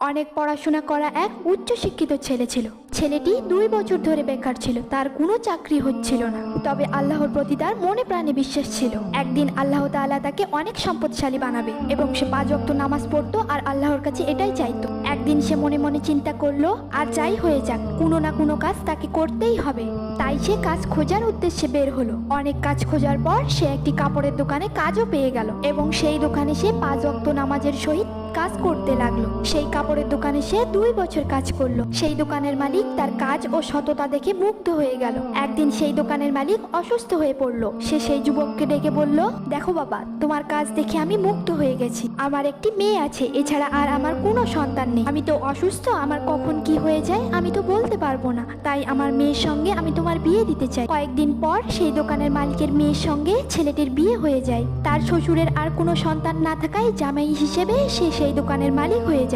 অনেক পড়াশোনা করা এক উচ্চশিক্ষিত ছেলে ছিল। ছেলেটি 2 বছর ধরে বেকার ছিল, তার কোনো চাকরি হচ্ছিল না। তবে আল্লাহর প্রতি তার মনে প্রাণে বিশ্বাস ছিল। একদিন আল্লাহ তাআলা তাকে অনেক সম্পদশালী বানাবে এবং সে 5 ওয়াক্ত নামাজ পড়তো আর আল্লাহর কাছে এটাই চাইতো। একদিন সে মনে মনে চিন্তা করলো, আর যাই হয়ে যাক, কোনো না কোনো কাজ তাকে করতেই হবে। তাই সে কাজ খোঁজার উদ্দেশ্যে বের হলো। অনেক কাজ খোঁজার পর সে একটি কাপড়ের দোকানে কাজও পেয়ে গেল এবং সেই দোকানে সে 5 ওয়াক্ত নামাজের সহিত কাজ করতে লাগলো। সেই কাপড়ের দোকানে সে 2 বছর কাজ করলো। সেই দোকানের মালিক তার কাজ ও সততা দেখে মুগ্ধ হয়ে গেল। একদিন সেই দোকানের মালিক অসুস্থ হয়ে পড়লো। সে সেই যুবককে ডেকে বলল, দেখো বাবা, তোমার কাজ দেখে আমি মুগ্ধ হয়ে গেছি। আমার একটি মেয়ে আছে, এছাড়া আর আমার কোনো সন্তান নেই। আমি তো অসুস্থ, আমার কখন কি হয়ে যায় আমি তো বলতে পারবো না। তাই আমার মেয়ের সঙ্গে আমি তোমার বিয়ে দিতে চাই। কয়েকদিন পর সেই দোকানের মালিকের মেয়ের সঙ্গে ছেলেটির বিয়ে হয়ে যায়। তার শ্বশুরের আর কোনো সন্তান না থাকায় জামাই হিসেবে সে সেই দোকানের মালিক হয়ে যায়।